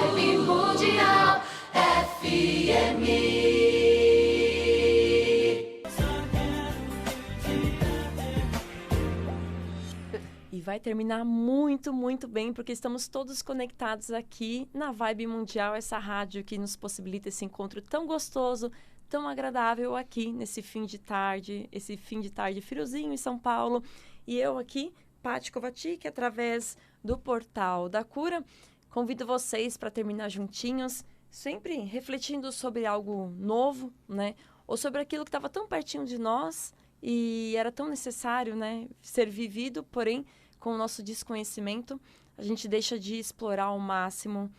Vibe Mundial FM. E vai terminar muito, muito bem, porque estamos todos conectados aqui na Vibe Mundial, essa rádio que nos possibilita esse encontro tão gostoso, tão agradável aqui nesse fim de tarde, esse fim de tarde friozinho em São Paulo. E eu aqui, Paty Kovacic, através do Portal da Cura, convido vocês para terminar juntinhos, sempre refletindo sobre algo novo, né? Ou sobre aquilo que estava tão pertinho de nós e era tão necessário, né, ser vivido, porém, com o nosso desconhecimento, a gente deixa de explorar ao máximo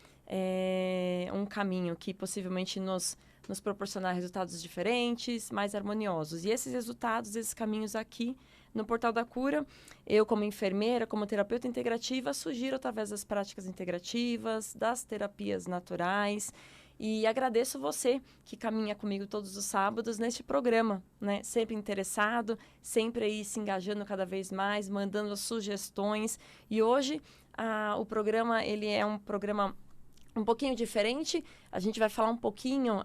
um caminho que possivelmente nos proporcionar resultados diferentes, mais harmoniosos. E esses resultados, esses caminhos aqui no Portal da Cura, eu como enfermeira, como terapeuta integrativa, sugiro através das práticas integrativas, das terapias naturais. E agradeço você que caminha comigo todos os sábados neste programa, né? Sempre interessado, sempre aí se engajando cada vez mais, mandando as sugestões. E hoje o programa, ele é um programa um pouquinho diferente. A gente vai falar um pouquinho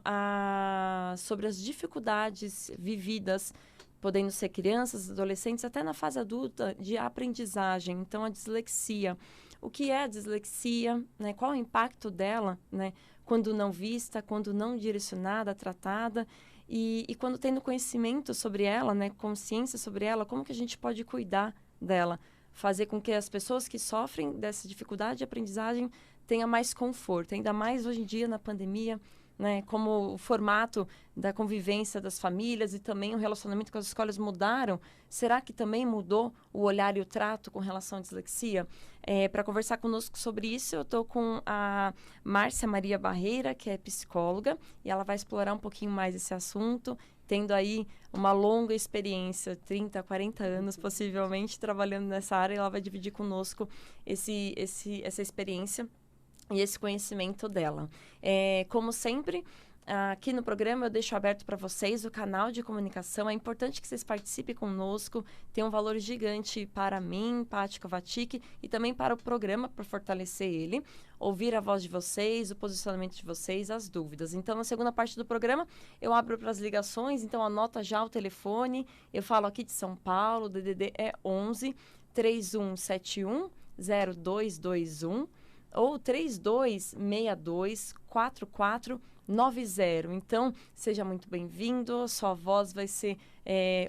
sobre as dificuldades vividas, podendo ser crianças, adolescentes, até na fase adulta, de aprendizagem. Então, a dislexia. O que é a dislexia? Né? Qual o impacto dela, né? Quando não vista, quando não direcionada, tratada, e quando tendo conhecimento sobre ela, né? Consciência sobre ela, como que a gente pode cuidar dela? Fazer com que as pessoas que sofrem dessa dificuldade de aprendizagem tenham mais conforto, ainda mais hoje em dia na pandemia, né, como o formato da convivência das famílias e também o relacionamento com as escolas mudaram. Será que também mudou o olhar e o trato com relação à dislexia? Para conversar conosco sobre isso, eu estou com a Márcia Maria Barreira, que é psicóloga, e ela vai explorar um pouquinho mais esse assunto, tendo aí uma longa experiência, 30, 40 anos possivelmente, trabalhando nessa área, e ela vai dividir conosco essa experiência e esse conhecimento dela. Como sempre, aqui no programa eu deixo aberto para vocês o canal de comunicação. É importante que vocês participem conosco. Tem um valor gigante para mim, Paty Kovacic, e também para o programa, para fortalecer ele. Ouvir a voz de vocês, o posicionamento de vocês, as dúvidas. Então, na segunda parte do programa, eu abro para as ligações. Então, anota já o telefone. Eu falo aqui de São Paulo, o DDD é 11 3171 0221. Ou 3262-4490. Então, seja muito bem-vindo, sua voz vai ser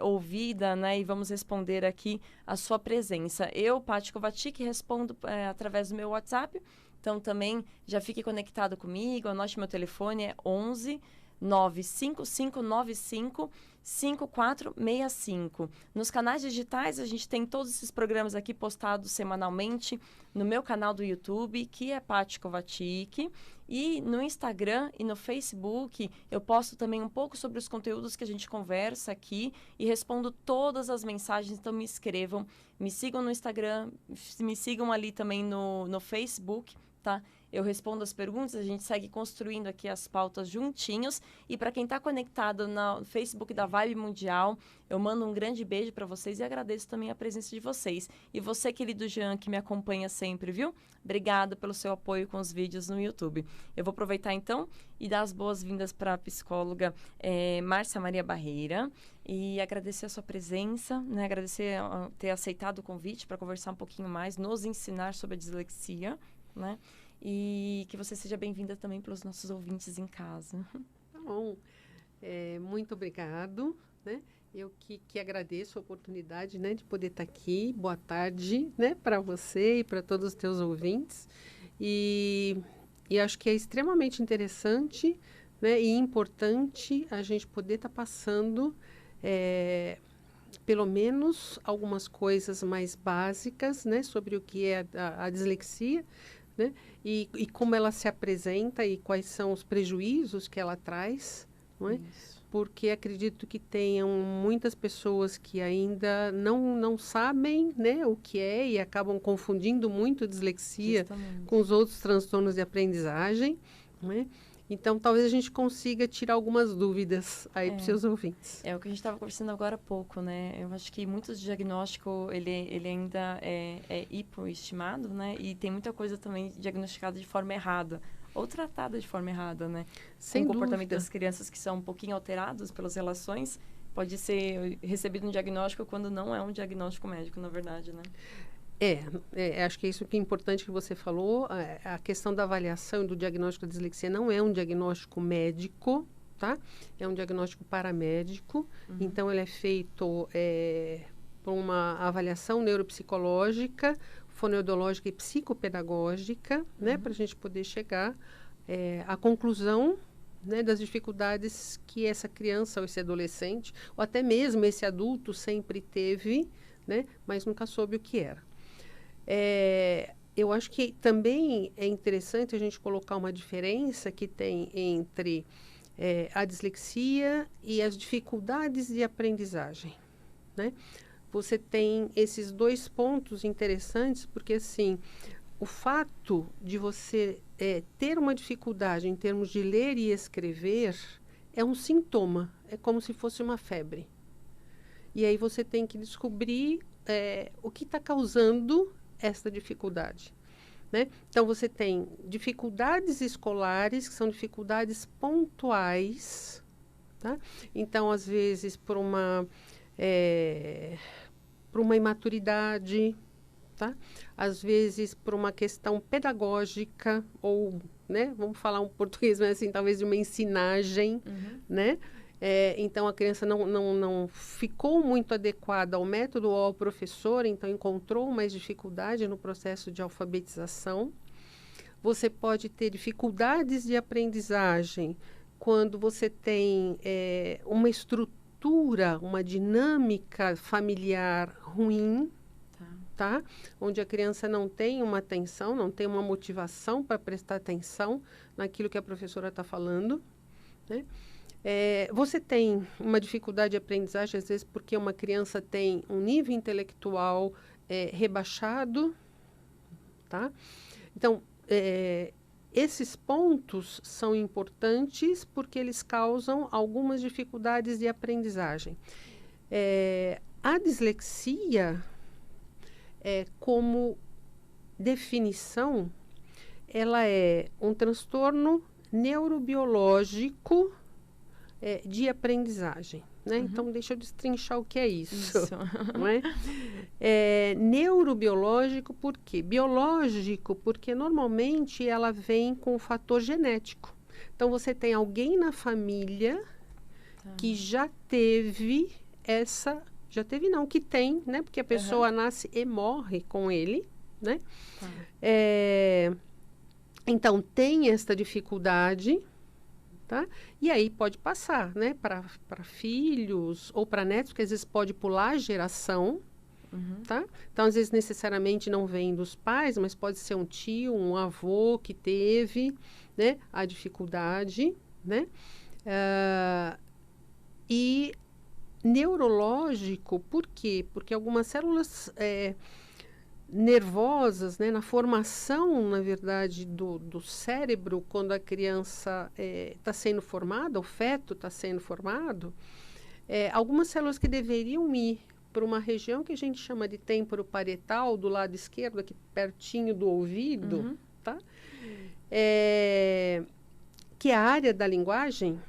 ouvida, né? E vamos responder aqui a sua presença. Eu, Paty Kovacic, respondo através do meu WhatsApp. Então, também já fique conectado comigo, anote meu telefone, é 11 95595 5465. Nos canais digitais, a gente tem todos esses programas aqui postados semanalmente no meu canal do YouTube, que é Paty Kovacic, e no Instagram e no Facebook eu posto também um pouco sobre os conteúdos que a gente conversa aqui e respondo todas as mensagens, então me escrevam, me sigam no Instagram, me sigam ali também no Facebook, tá? Eu respondo as perguntas, a gente segue construindo aqui as pautas juntinhos. E para quem está conectado no Facebook da Vibe Mundial, eu mando um grande beijo para vocês e agradeço também a presença de vocês. E você, querido Jean, que me acompanha sempre, viu? Obrigada pelo seu apoio com os vídeos no YouTube. Eu vou aproveitar então e dar as boas-vindas para a psicóloga Márcia Maria Barreira e agradecer a sua presença, né? Agradecer ter aceitado o convite para conversar um pouquinho mais, nos ensinar sobre a dislexia, né? E que você seja bem-vinda também pelos nossos ouvintes em casa. Tá bom. Muito obrigado, né? Eu que agradeço a oportunidade, né, de poder estar aqui. Boa tarde, né, para você e para todos os teus ouvintes. E acho que é extremamente interessante, né, e importante a gente poder estar passando pelo menos algumas coisas mais básicas, né, sobre o que é a dislexia, né, e como ela se apresenta e quais são os prejuízos que ela traz, não é? Porque acredito que tenham muitas pessoas que ainda não sabem, né, o que é e acabam confundindo muito dislexia com os outros transtornos de aprendizagem, não é? Então, talvez a gente consiga tirar algumas dúvidas aí para os seus ouvintes. É o que a gente estava conversando agora há pouco, né? Eu acho que muitos diagnósticos, ele ainda é hipoestimado, né? E tem muita coisa também diagnosticada de forma errada. Ou tratada de forma errada, né? Sem o comportamento dúvida. das crianças que são um pouquinho alterados pelas relações pode ser recebido um diagnóstico quando não é um diagnóstico médico, na verdade, né? Acho que é isso que é importante que você falou. A questão da avaliação e do diagnóstico da dislexia não é um diagnóstico médico, tá? É um diagnóstico paramédico. Então, ele é feito por uma avaliação neuropsicológica, fonoaudiológica e psicopedagógica, né? Para a gente poder chegar à conclusão, né, das dificuldades que essa criança ou esse adolescente, ou até mesmo esse adulto sempre teve, né? Mas nunca soube o que era. Eu acho que também é interessante a gente colocar uma diferença que tem entre a dislexia e as dificuldades de aprendizagem, né? Você tem esses dois pontos interessantes, porque, assim, o fato de você ter uma dificuldade em termos de ler e escrever é um sintoma, é como se fosse uma febre. E aí você tem que descobrir o que está causando essa dificuldade, né? Então, você tem dificuldades escolares, que são dificuldades pontuais, tá? Então, às vezes, por uma imaturidade, tá? Às vezes, por uma questão pedagógica, ou, né? Vamos falar um português, mas assim, talvez de uma ensinagem, né? Então, a criança não ficou muito adequada ao método ou ao professor, então encontrou mais dificuldade no processo de alfabetização. Você pode ter dificuldades de aprendizagem quando você tem uma estrutura, uma dinâmica familiar ruim, tá? Onde a criança não tem uma atenção, não tem uma motivação para prestar atenção naquilo que a professora está falando, né? Você tem uma dificuldade de aprendizagem, às vezes, porque uma criança tem um nível intelectual rebaixado, tá? Então, esses pontos são importantes porque eles causam algumas dificuldades de aprendizagem. A dislexia, como definição, ela é um transtorno neurobiológico de aprendizagem, né? Então, deixa eu destrinchar o que é isso. Não é? Neurobiológico, por quê? Biológico, porque normalmente ela vem com o fator genético. Então, você tem alguém na família que já teve que tem, né? Porque a pessoa nasce e morre com ele, né? Então, tem esta dificuldade, tá? E aí pode passar, né? Para filhos ou para netos, que às vezes pode pular a geração, tá? Então, às vezes, necessariamente não vem dos pais, mas pode ser um tio, um avô que teve, né? A dificuldade, né? E neurológico, por quê? Porque algumas células nervosas, né, na formação, na verdade, do cérebro, quando a criança está sendo formada, o feto está sendo formado, algumas células que deveriam ir para uma região que a gente chama de temporoparietal, do lado esquerdo, aqui pertinho do ouvido, tá? Que é a área da linguagem.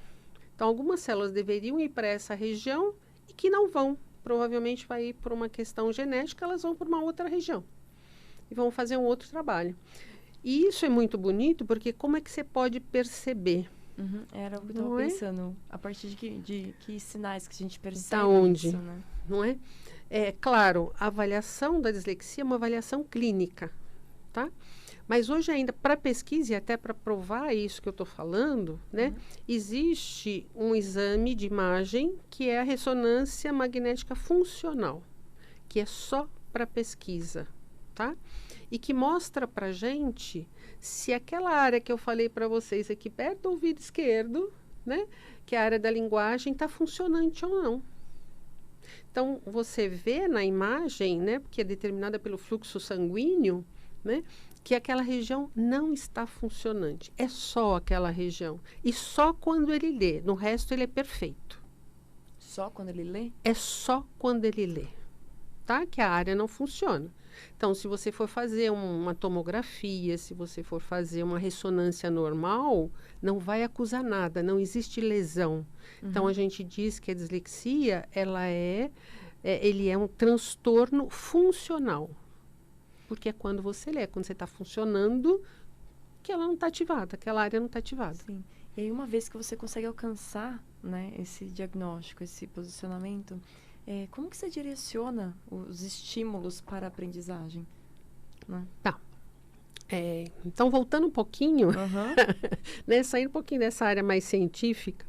Então, algumas células deveriam ir para essa região e que não vão. Provavelmente vai ir por uma questão genética, elas vão para uma outra região e vão fazer um outro trabalho. E isso é muito bonito, porque como é que você pode perceber? Era o que eu estava pensando. A partir de que sinais que a gente percebe da onde? isso, né? Não é? Claro, a avaliação da dislexia é uma avaliação clínica, tá? Mas hoje ainda, para pesquisa e até para provar isso que eu estou falando, né, existe um exame de imagem que é a ressonância magnética funcional, que é só para pesquisa, tá? E que mostra para gente se aquela área que eu falei para vocês aqui perto do ouvido esquerdo, né, que é a área da linguagem, está funcionante ou não. Então, você vê na imagem, né, porque é determinada pelo fluxo sanguíneo, né, que aquela região não está funcionante. É só aquela região. E só quando ele lê. No resto, ele é perfeito. Só quando ele lê? É só quando ele lê, tá? Que a área não funciona. Então, se você for fazer uma tomografia, se você for fazer uma ressonância normal, não vai acusar nada, não existe lesão. Então, a gente diz que a dislexia, ele é um transtorno funcional. Porque é quando você lê, quando você está funcionando, que ela não está ativada, aquela área não está ativada. Sim. E aí, uma vez que você consegue alcançar, né, esse diagnóstico, esse posicionamento, como que você direciona os estímulos para a aprendizagem? Né? Tá. Então, voltando um pouquinho, né, saindo um pouquinho dessa área mais científica,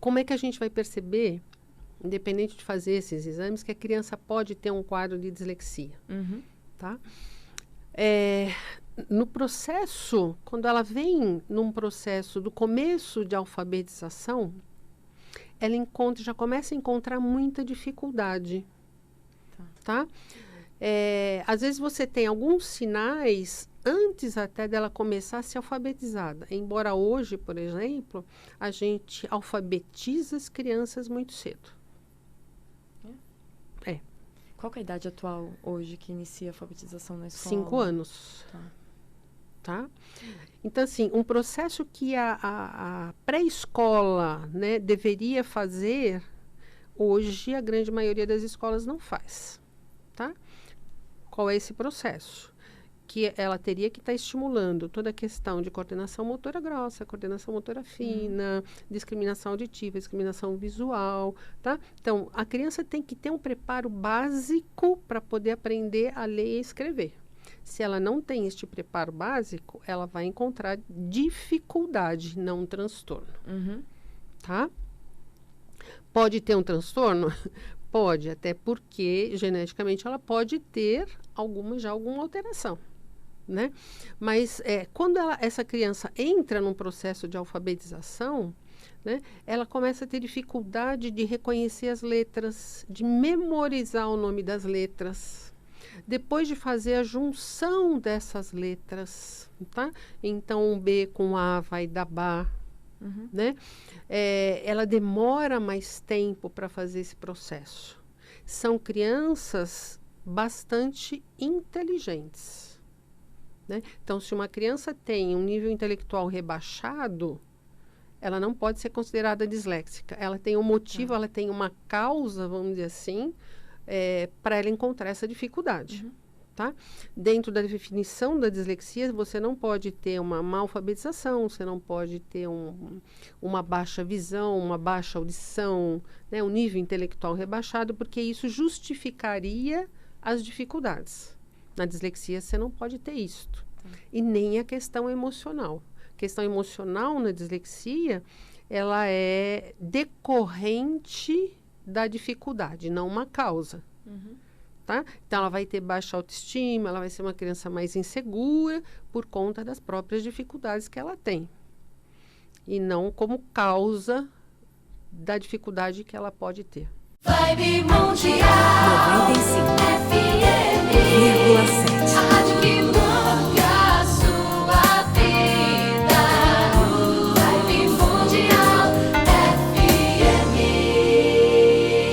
como é que a gente vai perceber, independente de fazer esses exames, que a criança pode ter um quadro de dislexia? Tá? No processo, quando ela vem num processo do começo de alfabetização, ela já começa a encontrar muita dificuldade. Tá? Às vezes você tem alguns sinais antes até dela começar a ser alfabetizada. Embora hoje, por exemplo, a gente alfabetiza as crianças muito cedo. Qual que é a idade atual hoje que inicia a alfabetização na escola? 5 anos. Tá? Então, assim, um processo que a pré-escola, né, deveria fazer, hoje a grande maioria das escolas não faz. Tá? Qual é esse processo? Que ela teria que estar estimulando toda a questão de coordenação motora grossa, coordenação motora fina, discriminação auditiva, discriminação visual, tá? Então, a criança tem que ter um preparo básico para poder aprender a ler e escrever. Se ela não tem este preparo básico, ela vai encontrar dificuldade, não um transtorno. Tá? Pode ter um transtorno? Pode, até porque geneticamente ela pode ter alguma alteração. Né? Mas quando essa criança entra num processo de alfabetização, né, ela começa a ter dificuldade de reconhecer as letras, de memorizar o nome das letras, depois de fazer a junção dessas letras. Tá? Então, um B com A vai dar Bá. Né? Ela demora mais tempo para fazer esse processo. São crianças bastante inteligentes. Né? Então, se uma criança tem um nível intelectual rebaixado, ela não pode ser considerada disléxica. Ela tem um motivo, ela tem uma causa, vamos dizer assim, para ela encontrar essa dificuldade. Tá? Dentro da definição da dislexia, você não pode ter uma má alfabetização, você não pode ter uma baixa visão, uma baixa audição, né? Um nível intelectual rebaixado, porque isso justificaria as dificuldades. Na dislexia, você não pode ter isto. E nem a questão emocional. A questão emocional na dislexia, ela é decorrente da dificuldade, não uma causa. Tá? Então, ela vai ter baixa autoestima, ela vai ser uma criança mais insegura por conta das próprias dificuldades que ela tem. E não como causa da dificuldade que ela pode ter. Vibe Mundial 95,7